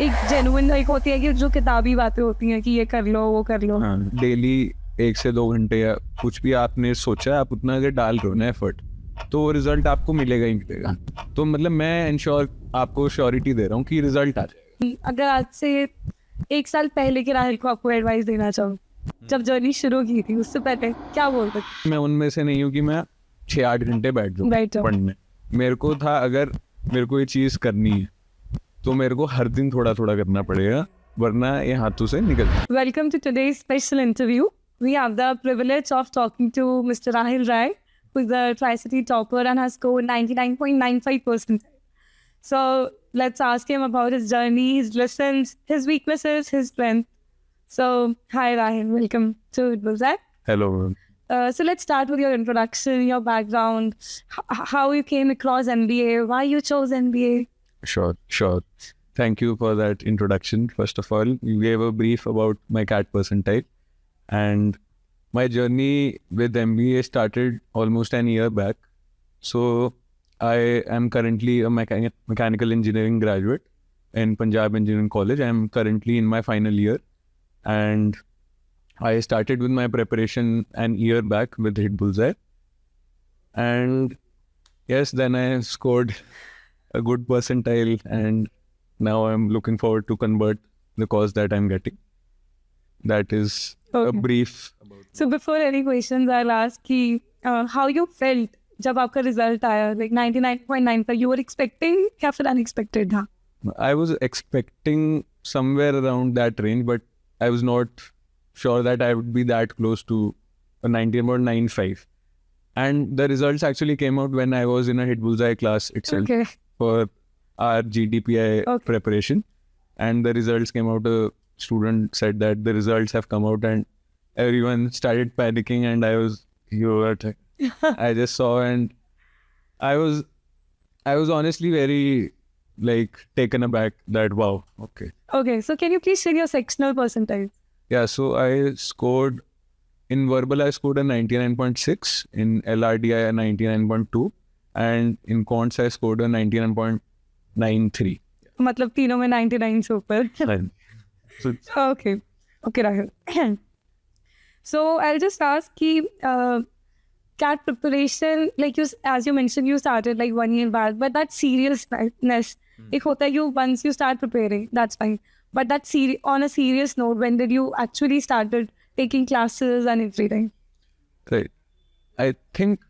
एक जेन्युइन एक होती है कि जो किताबी बातें होती हैं कि ये कर लो वो कर लो। हाँ, डेली 1 से 2 घंटे या कुछ भी आपने सोचा, आप उतना अगर डाल रहे हो ना एफर्ट, तो वो रिजल्ट आपको मिलेगा ही मिलेगा। तो मतलब मैं इंश्योर आपको श्योरिटी दे रहा हूँ कि रिजल्ट आ जाएगा। अगर आज से 1 साल पहले के राहुल को आपको एडवाइस देना चाहूँ, जब जर्नी शुरू की थी उससे पहले क्या बोलते? मैं उनमें से नहीं हूँ कि मैं 6-8 घंटे बैठ जाऊँ पढ़ने। मेरे को था, अगर मेरे को ये चीज़ करनी है तो मेरे को हर दिन थोड़ा थोड़ा करना पड़ेगा, वरना ये हाथों से निकल जाए। Welcome to today's special interview. We have the privilege of talking to Mr. Rahil Rai, who is a Tri-City topper and has scored 99.95%. So let's ask him about his journey, his lessons, his weaknesses, his strength. So hi Rahil, welcome to Bullseye. Hello. So let's start with your introduction, your background, how you came across MBA, why you chose MBA. Sure. Thank you for that introduction. First of all, you gave a brief about my CAT percentile, and my journey with MBA started almost an year back. So I am currently a mechanical engineering graduate in Punjab Engineering College. I am currently in my final year, and I started with my preparation an year back with Hit Bullseye. And yes, then I scored a good percentile, and now I'm looking forward to convert the course that I'm getting. That is a brief about it. So before any questions, I'll ask you how you felt जब आपका result आया, like 99.95, you were expecting या फिर unexpected था? I was expecting somewhere around that range, but I was not sure that I would be that close to a 99.95. And the results actually came out when I was in a Hit Bullseye class itself. Okay. For our GDPI preparation, and the results came out. A student said that the results have come out, and everyone started panicking, and I just saw, and I was honestly very taken aback that wow, okay, So can you please share your sectional percentile? Yeah, so I scored in verbal, I scored a 99.6, in LRDI a 99.2, and in quants I scored a 99.93. मतलब तीनों में 99 से ऊपर. So, Okay, Rahul. So I'll just ask कि CAT preparation, like as you mentioned, you started like 1 year back, but that seriousness, एक होता है once you start preparing, that's fine. But that on a serious note, when did you actually started taking classes and everything? Right. I think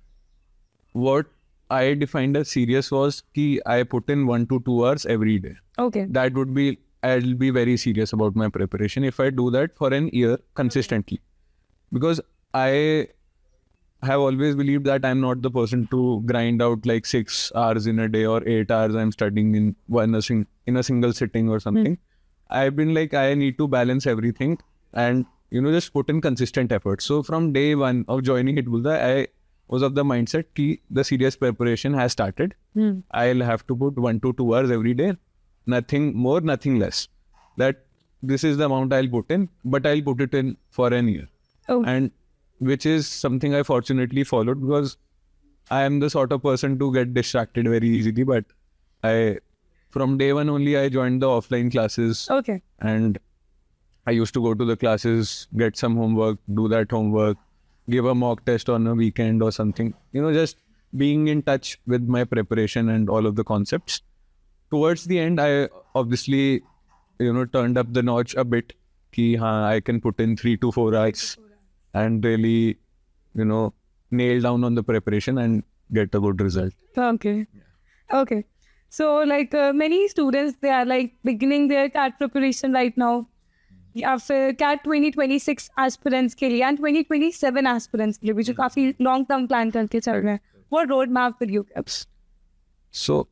what I defined as serious was कि I put in 1 to 2 hours every day. Okay. That would be, I'll be very serious about my preparation if I do that for an year consistently. Because I have always believed that I'm not the person to grind out like 6 hours in a day or 8 hours I'm studying in a single sitting or something. I've been like, I need to balance everything and just put in consistent effort. So from day one of joining Hit Bullseye, I was of the mindset that the serious preparation has started. I'll have to put 1 to 2 hours every day, nothing more, nothing less. That this is the amount I'll put in, but I'll put it in for an year. And which is something I fortunately followed, because I am the sort of person to get distracted very easily, but from day one only, I joined the offline classes. Okay. And I used to go to the classes, get some homework, do that homework, give a mock test on a weekend or something. Just being in touch with my preparation and all of the concepts. Towards the end, I obviously, turned up the notch a bit. I can put in 3 to 4 hours and really, nail down on the preparation and get a good result. Okay. Okay. So like many students, they are like beginning their CAT preparation right now. After CAT 2026 aspirants के लिए and 2027 aspirants के लिए भी जो काफी long term plan करके चल रहे हैं. What roadmap will you give? So,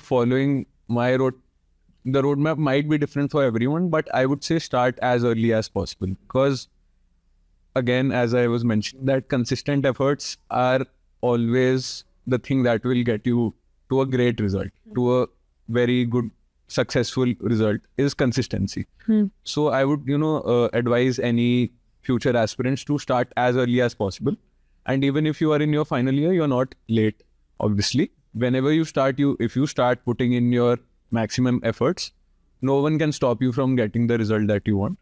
following my the roadmap might be different for everyone, but I would say start as early as possible. Because again, as I was mentioning, that consistent efforts are always the thing that will get you to a great result, to a very good, successful result is consistency. So I would, advise any future aspirants to start as early as possible. And even if you are in your final year, you're not late, obviously. Whenever you start, if you start putting in your maximum efforts, no one can stop you from getting the result that you want.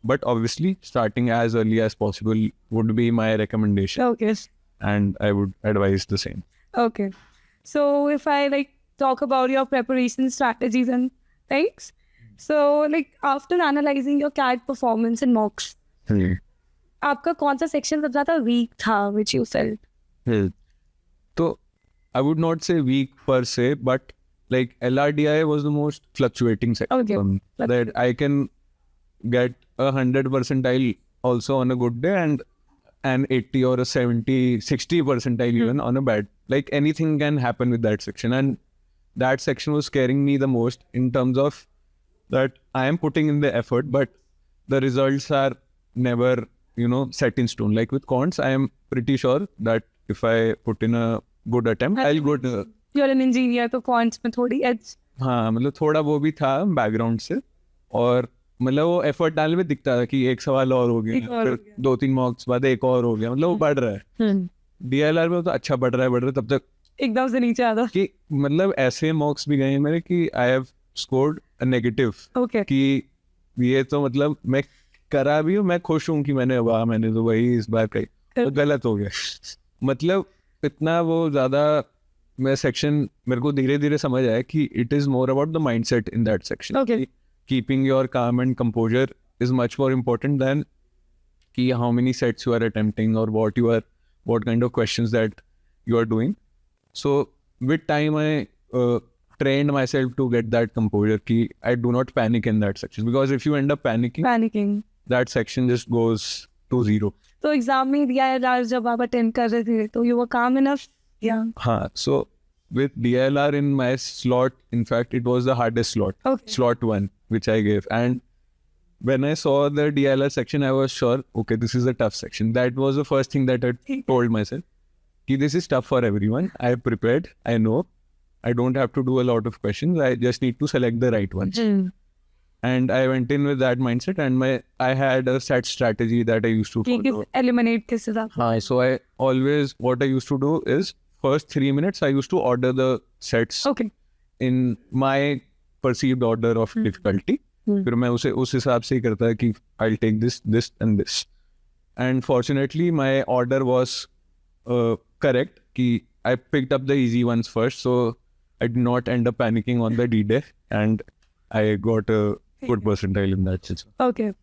But obviously, starting as early as possible would be my recommendation, Okay. and I would advise the same. Okay. So if I like talk about your preparation strategies and things, so like after analyzing your CAT performance and mocks, आपका कौन सा section सबसे ज़्यादा weak था, which you felt? So I would not say weak per se, but like LRDI was the most fluctuating section. Okay. for me. That I can get 100 percentile also on a good day and an 80 or a 70, 60 percentile even on a bad. Like anything can happen with that section. And that section was scaring me the most in terms of that I am putting in the effort, but the results are never, set in stone. Like with quants, I am pretty sure that if I put in a good attempt, I'll go to... You're an engineer, तो quants में थोड़ी edge. हाँ, मतलब थोड़ा वो भी था background से, और मतलब वो एफर्ट डालने में दिखता था कि एक सवाल और हो एक गया, और हो फिर 2-3 मार्क्स बाद एक और हो गया, मतलब वो बढ़ रहा है. DLR में तो अच्छा बढ़ रहा है तब तक एकदम से नीचे आता. कि मतलब ऐसे मार्क्स भी गए हैं मेरे कि I have scored a negative, Okay. कि ये तो मतलब मैं करा भी हूँ, मैं खुश हूँ कि मैंने तो वही इस बार कही, तो गलत हो गया. मतलब इतना वो ज़्यादा मैं सेक्शन मेरे को धीरे धीरे समझ आया कि it is more about the mind set in that section. Okay. Keeping your calm and composure is much more important than कि how many sets you are attempting or what kind of questions that you are doing. So with time I trained myself to get that composure कि I do not panic in that section, because if you end up panicking, that section just goes to zero. तो exam में DILR जब आप attend कर रहे थे तो you were calm enough? Yeah. हाँ, so with DLR in my slot, in fact it was the hardest slot. Okay. Slot 1 which I gave, and when I saw the DLR section I was sure, okay, this is a tough section. That was the first thing that I told myself, कि this is tough for everyone. I have prepared, I know, I don't have to do a lot of questions, I just need to select the right ones. And I went in with that mindset, and I had a set strategy that I used to follow. Eliminate किस हिसाब से? So I always, what I used to do is first 3 minutes I used to order the sets Okay. in my perceived order of difficulty. फिर मैं उस हिसाब से ही करता है कि I'll take this and this. And fortunately my order was correct, कि I picked up the easy ones first, so I did not end up panicking on the D-Day, and I got a good percentile in that situation. Okay.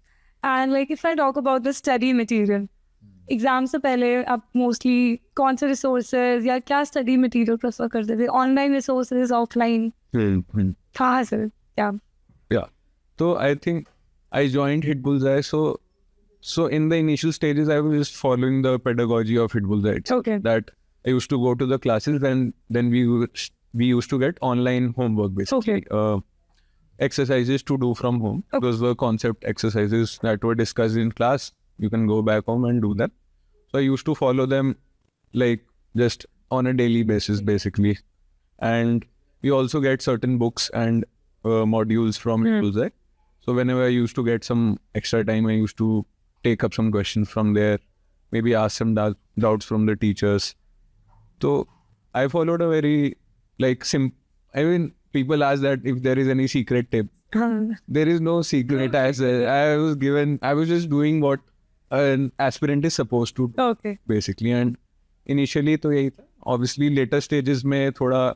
And like if I talk about the study material, exam से पहले आप mostly कौन से resources या क्या study material prefer करते थे? Online resources, offline? कहाँ से? Yeah. So I think I joined Hit Bullseye. So in the initial stages, I was just following the pedagogy of Hit Bullseye. Okay. That I used to go to the classes, and then we used to get online homework basically. Okay. Exercises to do from home. Okay. Those were concept exercises that were discussed in class. You can go back home and do them. So I used to follow them like just on a daily basis basically. And we also get certain books and modules from Hit Bullseye. So whenever I used to get some extra time, I used to take up some questions from there, maybe ask some doubts from the teachers. So I followed a very I mean, people ask that if there is any secret tip. There is no secret. I was just doing what an aspirant is supposed to do, Okay. basically. And initially तो यही था. Obviously later stages में थोड़ा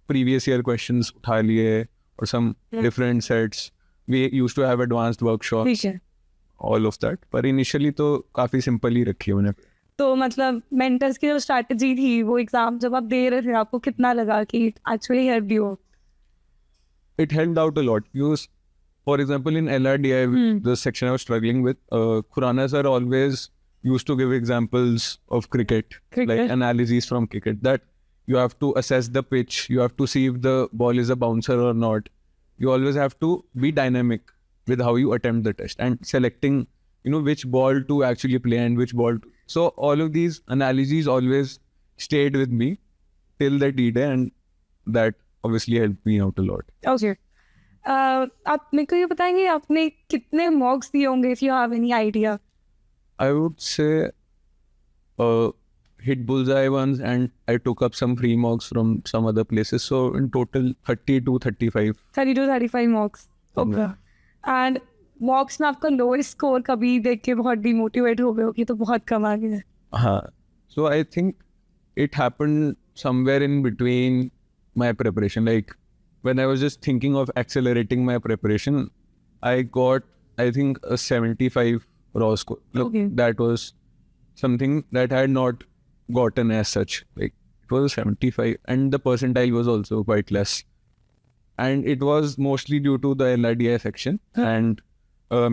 previous year questions उठा लिए, or some different sets. We used to have advanced workshops, ठीक है. all of that. पर initially तो काफ़ी simple ही रखी है मैंने. तो मतलब मेंटर्स की जो स्ट्रैटेजी थी वो एग्जाम जब आप दे रहे थे आपको कितना लगा कि actually help you? It helped out a lot. Because, for example, in LRDI, the section I was struggling with, Khurana sir always used to give examples of cricket, like analyses from cricket, that you have to assess the pitch, you have to see if the ball is a bouncer or not. You always have to be dynamic with how you attempt the test, and selecting, which ball to actually play and which ball to. So all of these analyses always stayed with me till the D-Day, and that obviously helped me out a lot. Okay. आप मेरे को ये बताएंगे आपने कितने मॉक्स दिए होंगे, if you have any idea? I would say Hit Bullseye ones, and I took up some free mocks from some other places. So in total 30 to 35. 30 to 35 मॉक्स. Okay and मॉक्स में आपका लोएस्ट स्कोर कभी देख के बहुत demotivate हो गए हो कि तो बहुत कम आ गया है? हाँ, so I think it happened somewhere in between my preparation. Like when I was just thinking of accelerating my preparation, I got, I think, a 75 raw score. Look, Okay. that was something that I had not gotten as such. Like it was a 75, and the percentile was also quite less. And it was mostly due to the LRDI section and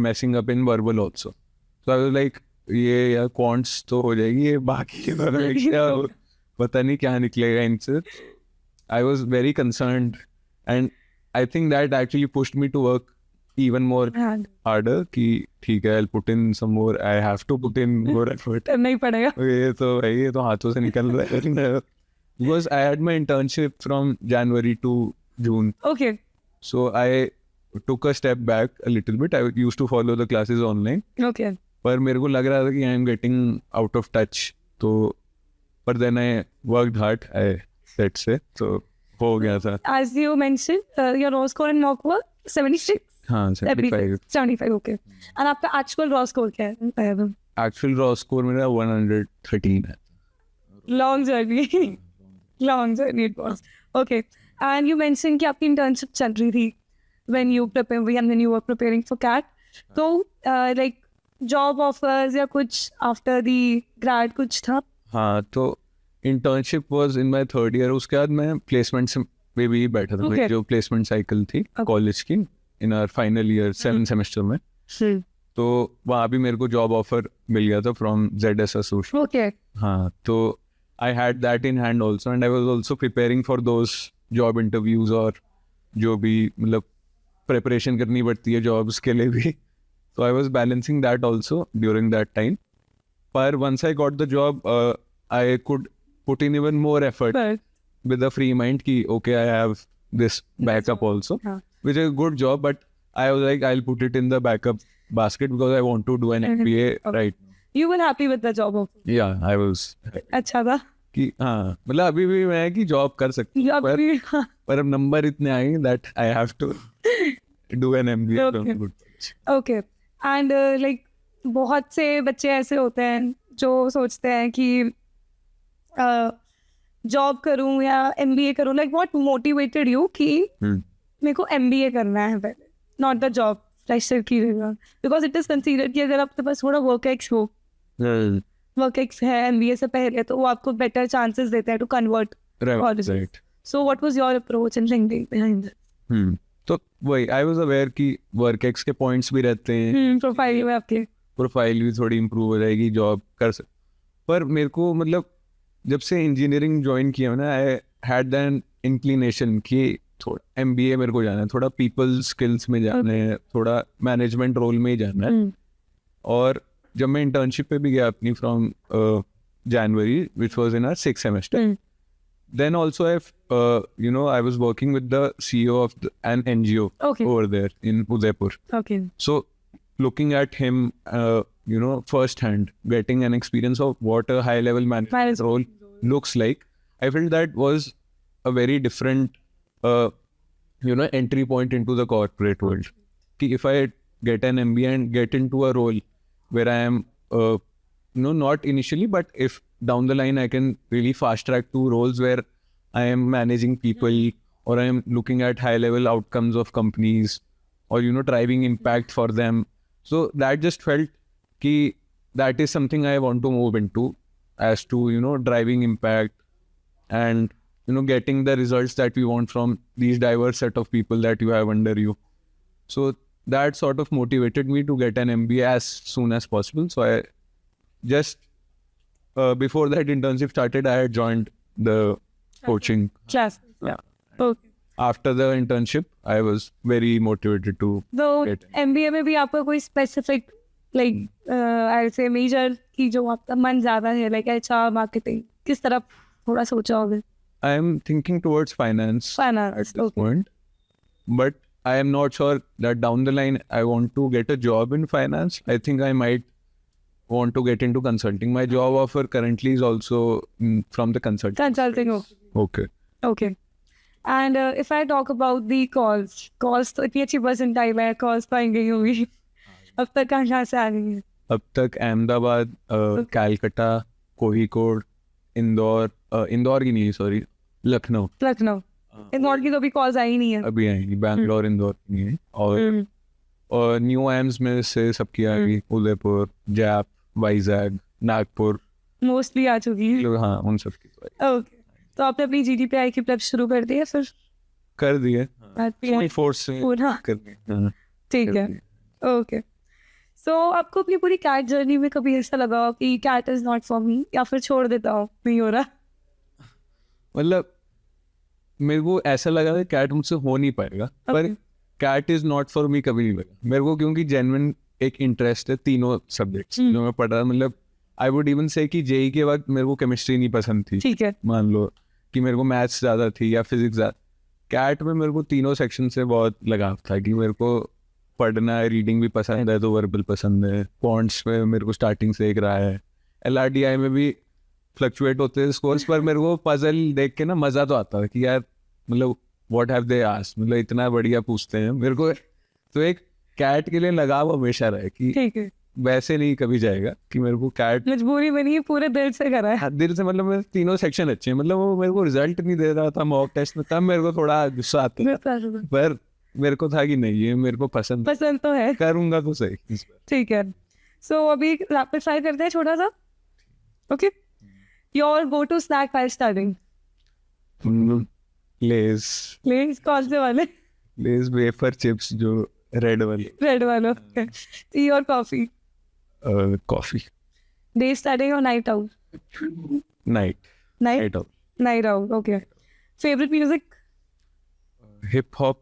messing up in verbal also. So I was like, ये यार quants तो हो जाएगी, ये बाकी के बारे पता नहीं क्या निकलेगा इनसे. I was very concerned, and I think that actually pushed me to work even more हाँ, harder. कि ठीक है, I'll put in some more. I have to put in more effort. करना ही पड़ेगा. ये तो भाई, ये तो हाथों से निकल रहा है. Because I had my internship from January to June. Okay. So I took a step back a little bit. I used to follow the classes online. Okay. पर मेरे को लग रहा था कि I am getting out of touch. तो पर then I worked hard. Let's say. So हो गया था. As you mentioned, your raw score in mock was 76. हाँ, 75. 75, okay. And आपका actual raw score क्या है? Actual raw score मेरा 113 है. Long journey. Long journey it was. Okay. And you mentioned कि आपकी internship चल रही थी when you were preparing for CAT. तो like job offers या कुछ after the grad कुछ था? हाँ, तो internship was in my third year. उसके बाद मैं placement में भी बैठा था. Okay. जो placement cycle थी college की in our final year 7th semester में. तो वहाँ भी मेरे को जॉब ऑफर मिल गया था फ्रॉम ZS Associates. Okay. हाँ, तो I had that in hand also, and I was also preparing for those job interviews और जो भी मतलब preparation करनी पड़ती है jobs के लिए भी. So I was balancing that also during that time. But once I got the job, I could put in even more effort But, with a free mind ki okay, I have this backup also, हाँ. which is a good job, but I was like, I'll put it in the backup basket because I want to do an MBA right. You were happy with the job offer? Yeah, I was. अच्छा था? कि हाँ, मतलब अभी भी मैं कि job कर सकती हूँ, पर अब नंबर इतने आए that I have to do an MBA from Okay. good college. Okay and like बहुत से बच्चे ऐसे होते हैं जो सोचते हैं कि जॉब करूं या MBA करूं. लाइक व्हाट मोटिवेटेड यू कि मेरे को MBA करना है पहले, नॉट द जॉब प्रेशर की जगह, बिकॉज इट इज कंसीडर्ड कि अगर आपके पास थोड़ा वर्क एक्स हो, वर्क एक्स है MBA से पहले, तो वो आपको बेटर चांसेस देते हैं to convert colleges. Right. So what was your approach in thinking behind तो वही आई वॉज अवेयर कि वर्क एक्स के पॉइंट्स भी रहते हैं, प्रोफाइल में आपके? प्रोफाइल भी थोड़ी इम्प्रूव हो जाएगी, जॉब कर सकते. पर मेरे को मतलब जब से इंजीनियरिंग ज्वाइन किया ना, आई हैड दैन इंक्लिनेशन कि थोड़ा MBA मेरे को जाना है, थोड़ा पीपल स्किल्स में जाना है, थोड़ा मैनेजमेंट रोल में ही जाना है. और जब मैं इंटर्नशिप पे भी गया अपनी from January, which was in our 6th semester, then also I was working with the CEO of an NGO Okay. over there in Udaipur. Okay. So looking at him, firsthand, getting an experience of what a high-level management role looks like, I felt that was a very different, entry point into the corporate world. Ki if I get an MBA and get into a role where I am, not initially, but if down the line I can really fast track to roles where I am managing people or I am looking at high-level outcomes of companies or, driving impact for them. So that just felt ki that is something I want to move into, as to, driving impact and, getting the results that we want from these diverse set of people that you have under you. So that sort of motivated me to get an MBA as soon as possible. So I just, before that internship started, I had joined the coaching. Class. Yeah. Okay. After the internship, I was very motivated to तो get MBA में भी आपका कोई specific like I से major की जो आपका मन ज्यादा है, लाइक HR मार्केटिंग, किस तरफ थोड़ा सोचा होगा? I am thinking towards finance Finance, at this okay. point, but I am not sure that down the line I want to get a job in finance. I think I might want to get into consulting. My job offer currently is also from the consulting. Consulting. Okay. Okay. And if I talk about the calls तो इतनी अच्छी percentile है, calls तो आई गई होंगी अब तक कहाँ से आ गई है? अब तक अहमदाबाद, कैलकटा, कोझिकोड, इंदौर की नहीं, सॉरी, लखनऊ लखनऊ। इंदौर की तो अभी कॉल्स आई नहीं है। अभी आएंगी, बैंगलोर इंदौर की नहीं है। और न्यू एम्स में से सबकी आ गई, उदयपुर, जैप, वाइजैग, नागपुर, मोस्टली आ चुकी है। हाँ उन सब की तो आई। ओके, तो आपने अपनी GDPI की प्रेप शुरू कर दी है फिर? कर दिए, RPI फोर्स से पूरा? कर दिए, हाँ, ठीक कर है, दिए। ओके। सो आपको अपनी पूरी कैट जर्नी में कभी ऐसा लगा हो कि CAT is not for me, या फिर छोड़ देता हूँ, नहीं हो रहा? मतलब मेरे को ऐसा लगा था कैट मुझसे हो नहीं पाएगा, पर CAT is not for me कभी नहीं लगा मेरे को, क्योंकि जेन्युइन एक इंटरेस्ट है तीनों सब्जेक्ट्स जो मैं पढ़ रहा। मतलब आई वुड इवन से कि जेई के वक्त मेरे को केमिस्ट्री नहीं पसंद थी, ठीक है, मान लो कि मेरे को मैथ्स ज़्यादा थी या फिजिक्स ज़्यादा। कैट में मेरे को तीनों सेक्शन से बहुत लगाव था कि मेरे को पढ़ना है, रीडिंग भी पसंद है तो वर्बल पसंद है, क्वांट्स में मेरे को स्टार्टिंग से एक रहा है, LRDI में भी फ्लक्चुएट होते हैं स्कोर्स, पर मेरे को पजल देख के ना मज़ा तो आता है कि यार मतलब व्हाट हैव दे आस्क्ड, मतलब इतना बढ़िया पूछते हैं मेरे को। तो एक कैट के लिए लगाव हमेशा रहे कि ठीक है, वैसे नहीं कभी जाएगा कि मेरे को कैट मजबूरी बनी है, पूरे दिल से करा है। दिल से। मतलब मेरे तीनों सेक्शन अच्छे हैं, मतलब वो मेरे को रिजल्ट नहीं दे रहा था मॉक टेस्ट में, तब मेरे को थोड़ा गुस्सा आता था, पर मेरे को था कि नहीं ये मेरे को पसंद तो है, करूंगा तो सही इस बार। ठीक है। सो अभी रैपिड फायर करते हैं छोटा सा, okay? Your go to snack while studying? Lay's कौन से वाले? लेज वेफर चिप्स जो रेड वाले। रेड वाले, टी और कॉफी? कॉफी। डे स्टडीइंग और night out? Night out. Night out, okay. Favourite music? Hip hop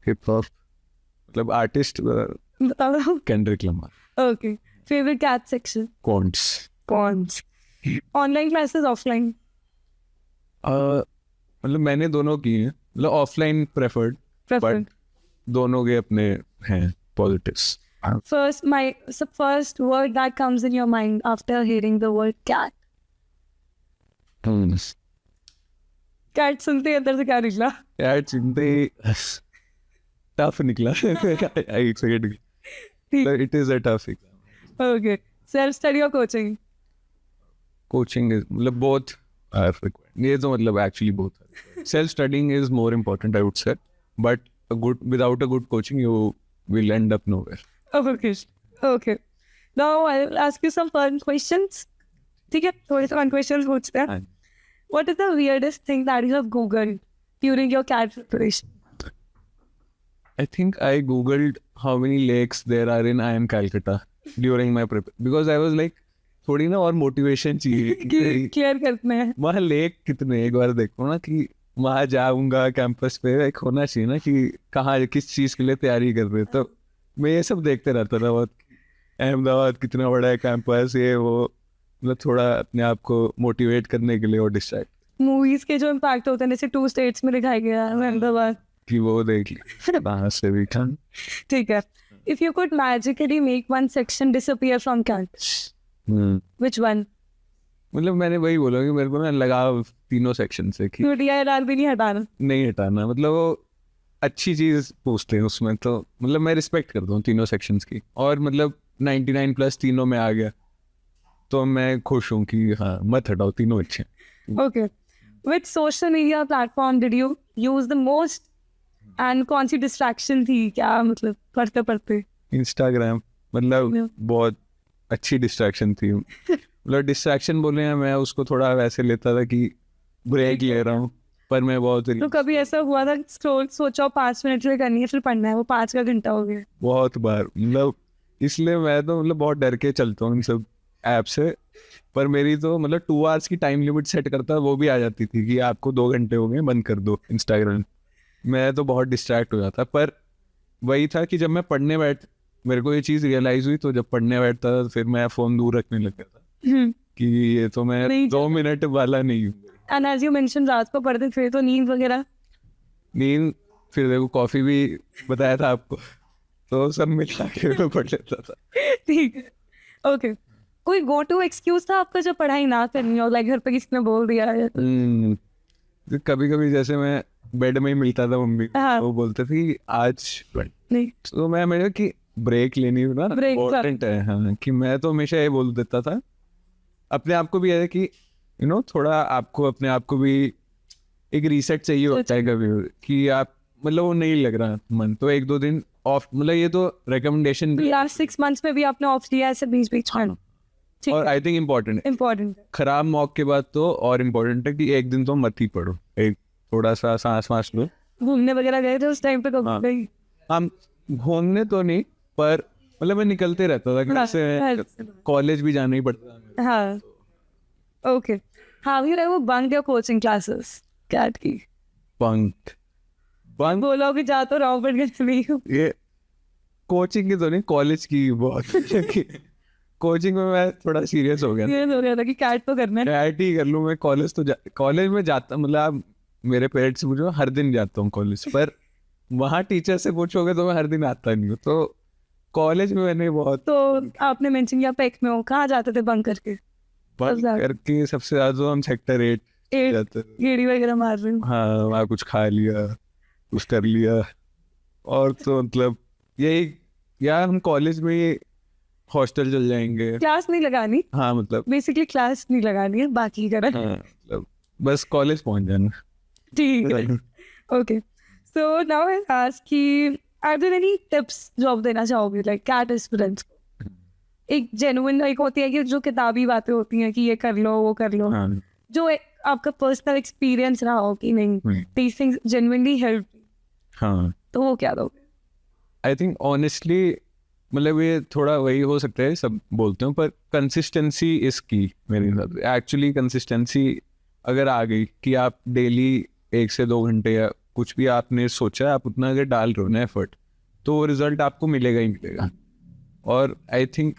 मतलब आर्टिस्ट बता दो। Kendrick Lamar. Okay. Favourite CAT section? Quants. Online classes offline? मतलब मैंने दोनों की हैं, मतलब ऑफलाइन प्रेफर्ड, बट दोनों के अपने हैं positives. First word that comes in your mind after hearing the word cat? Cat सुनते ही अंदर से क्या निकला? कैट सुनते ही टफ निकला। एक second, it is a tough exam. Okay. Self study or coaching? Coaching is मतलब बोथ आर रिक्वायर्ड, ये तो मतलब actually both. Self studying is more important I would say, but without a good coaching you will and up nowhere. Okay. Now I'll ask you some fun questions. ठीक है, थोड़े से fun questions पूछते हैं। What is the weirdest thing that you have Googled during your CAT preparation? I think I googled how many lakes there are in IIM Calcutta during my prep, because I was like थोड़ी ना और motivation चाहिए clear करते हैं वहाँ lake कितने, एक बार देखो ना कि वहाँ जाऊंगा कैंपस पे, एक होना चाहिए ना कि कहाँ किस चीज़ के लिए तैयारी कर रहे। तो मैं ये सब देखते रहता था बहुत, अहमदाबाद कितना बड़ा है कैंपस, ये वो, मतलब थोड़ा अपने आप को मोटिवेट करने के लिए और डिस्ट्रैक्ट। मूवीज के जो इम्पैक्ट होते हैं, जैसे 2 स्टेट्स में दिखाया गया है अहमदाबाद, कि वो देख ली वहाँ से भी खान। ठीक है। If you could magically make one section disappear from CAT, which one? मतलब मैंने वही बोला कि मेरे को ना लगाव तीनों सेक्शन से कि DILR भी नहीं हटाना, मतलब वो अच्छी चीज़ पूछते हैं उसमें, तो मतलब मैं रिस्पेक्ट करता हूँ तीनों सेक्शंस की, और मतलब 99+ तीनों में आ गया तो मैं खुश हूँ कि हाँ मत हटाओ, तीनों अच्छे हैं। Okay. Which social media platform did you use the most and कौन सी डिस्ट्रैक्शन थी, क्या मतलब पढ़ते पढ़ते? इंस्टाग्राम, मतलब बहुत अच्छी डिस्ट्रैक्शन थी। मतलब डिस्ट्रैक्शन बोले हैं, मैं उसको थोड़ा वैसे लेता था कि ब्रेक ले रहा हूँ, पर मैं बहुत तो कभी ऐसा हुआ था स्क्रॉल सोचा 5 मिनट में करनी है फिर पढ़ना है, वो 5 का घंटा हो गया? बहुत बार, मतलब इसलिए मैं तो मतलब बहुत डर के चलता हूँ इन सब ऐप से। पर मेरी तो मतलब 2 आवर्स की टाइम लिमिट सेट करता, वो भी आ जाती थी कि आपको 2 घंटे हो गए, बंद कर दो इंस्टाग्राम। मैं तो बहुत डिस्ट्रैक्ट हो जाता, पर वही था कि जब मैं पढ़ने मेरे को ये चीज़ रियलाइज हुई, तो जब पढ़ने बैठता था फिर मैं फ़ोन दूर रखने लग गया था कि ये तो मैं 2 मिनट वाला नहीं हूँ। एंड एज यू मेंशन रात को पढ़ते थे तो नींद वगैरह? नींद, फिर देखो कॉफ़ी भी बताया था आपको, तो सब मिला के मैं पढ़ लेता था। ठीक है, ओके। कोई गो टू एक्सक्यूज था आपका जब पढ़ाई ना करनी हो, लाइक घर पे किसी ने बोल दिया है? कभी कभी जैसे मैं बेड में ही मिलता था मम्मी को। हाँ। वो बोलते थे आज नहीं तो मैं मेरे कि ब्रेक लेनी हो ना Break इम्पोर्टेंट है। हाँ, कि मैं तो हमेशा ये बोल देता था अपने आप को भी है कि थोड़ा आपको अपने आप को भी एक रीसेट चाहिए होता है कभी कि आप मतलब वो नहीं लग रहा मन, तो 1-2 दिन ऑफ, मतलब ये तो रिकमेंडेशन भी लास्ट 6 months में भी आपने ऑफ लिया ऐसे बीच बीच में? ठीक और है, आई थिंक इम्पोर्टेंट है। इम्पोर्टेंट है। खराब मॉक के बाद तो और इम्पोर्टेंट है कि एक दिन तो मत ही पढ़ो, एक थोड़ा सा सांस वास लो। घूमने वगैरह गए थे उस टाइम पे? हाँ। कभी हम घूमने तो नहीं, पर मतलब मैं निकलते रहता था घर से, कॉलेज भी जाना ही पड़ता था। हाँ, okay. How you ever bunk your coaching classes CAT की? बंक बोलो कि जा तो रहा हूँ पर नहीं हूँ। ये कोचिंग की तो नहीं, कॉलेज की बहुत कोचिंग में मैं थोड़ा सीरियस हो गया। ये हो गया था कि कैट तो करना है। कैट ही कर लूँ मैं, कॉलेज तो कॉलेज में जाता, मतलब आप मेरे पेरेंट्स से पूछो, हर दिन जाता हूँ कॉलेज, पर वहाँ टीचर से पूछोगे तो मैं हर दिन आता नहीं हूँ। तो कॉलेज में मैंने बहुत तो आपने मेंशन किया पैक में हो, कहाँ जाते थे बंक करके? बंक ज्यादा। करके सबसे ज्यादा तो हम सेक्टर 8 एट जाते थे। गेड़ी वगैरह मार रही हूँ। हाँ, वहाँ कुछ खा लिया, कुछ कर लिया, और तो मतलब यही, यार हम कॉलेज में ही हॉस्टल चल जाएंगे। क्लास नहीं लगानी, हाँ मतलब बेसिकली क्लास नहीं लगानी है, बाकी करा। हाँ, मतलब बस कॉलेज पहुंच जाना। ठीक है, okay. So now I ask कि आर देयर एनी टिप्स जो आप देना चाहोगे लाइक कैट एस्पिरेंट्स को? एक जेन्युइन एक होती है कि जो किताबी बातें होती हैं कि ये कर लो वो कर लो, हाँ जो आपका पर्सनल एक्सपीरियंस रहा हो कि नहीं दीस थिंग्स जेन्युइनली हेल्प, हाँ, तो वो क्या दोगे? आई थिंक ऑनेस्टली मतलब ये थोड़ा वही हो सकता है, सब बोलते हैं, पर कंसिस्टेंसी इज की मेरे हिसाब से। एक्चुअली कंसिस्टेंसी अगर आ गई कि आप डेली 1 से 2 घंटे या कुछ भी आपने सोचा, आप उतना अगर डाल रहे हो ना एफर्ट, तो वो रिजल्ट आपको मिलेगा ही मिलेगा। और आई थिंक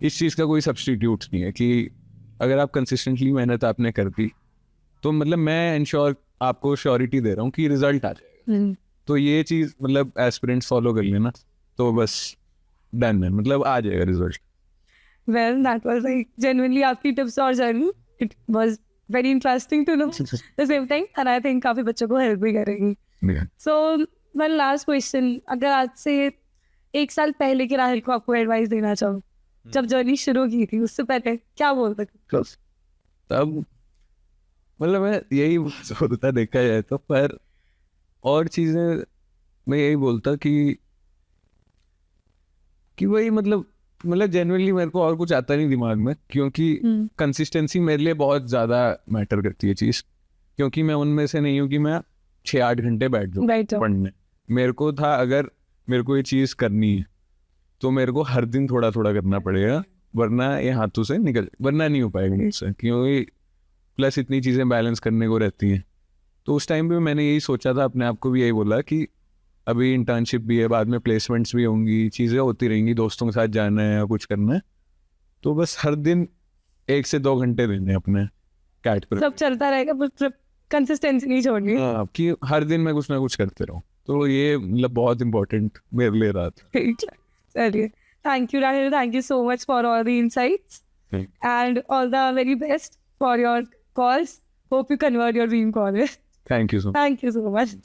इस चीज़ का कोई सब्स्टिट्यूट नहीं है कि अगर आप कंसिस्टेंटली मेहनत आपने कर दी, तो मतलब मैं इंश्योर आपको श्योरिटी दे रहा हूँ कि रिजल्ट आ जाएगा। तो ये चीज़ मतलब एस्पिरेंट्स फॉलो कर लेना, तो बस डन है, मतलब आ जाएगा result. Well that was like genuinely आपकी टिप्स और journey, it was very interesting to know the same time, and I think काफी बच्चों को हेल्प भी करेगी। सो वन लास्ट क्वेश्चन, अगर आज से 1 साल पहले के राहुल को आपको एडवाइस देना चाहो, जब जर्नी शुरू की थी उससे पहले क्या बोल सकते? तब मतलब मैं यही बोलता देखा जाए तो, पर और चीज़ें मैं यही बोलता कि वही मतलब जेन्युइनली मेरे को और कुछ आता नहीं दिमाग में, क्योंकि कंसिस्टेंसी मेरे लिए बहुत ज़्यादा मैटर करती है चीज़। क्योंकि मैं उनमें से नहीं हूँ कि मैं 6-8 घंटे बैठ जाऊँ पढ़ने। मेरे को था अगर मेरे को ये चीज़ करनी है तो मेरे को हर दिन थोड़ा थोड़ा करना पड़ेगा, वरना ये हाथों से वरना नहीं हो पाएगा मुझसे, क्योंकि प्लस इतनी चीज़ें बैलेंस करने को रहती हैं। तो उस टाइम पे मैंने यही सोचा था, अपने आप को भी यही बोला कि अभी इंटर्नशिप भी है, बाद में प्लेसमेंट्स भी होंगी, चीज़ें होती रहेंगी, दोस्तों के साथ जाना है या कुछ करना है, तो बस हर दिन 1 से 2 घंटे देने अपने कैट पर। सब चलता रहेगा पर कंसिस्टेंसी नहीं छोड़नी। हाँ, कि हर दिन मैं कुछ ना कुछ करते रहूँ, तो ये मतलब बहुत इंपॉर्टेंट मेरे लिए रहा था। चलिए, thank you Rahul, thank you so much for all the insights and all the very best for your calls. Hope you convert your dream college. Thank you so much. Thank you so much.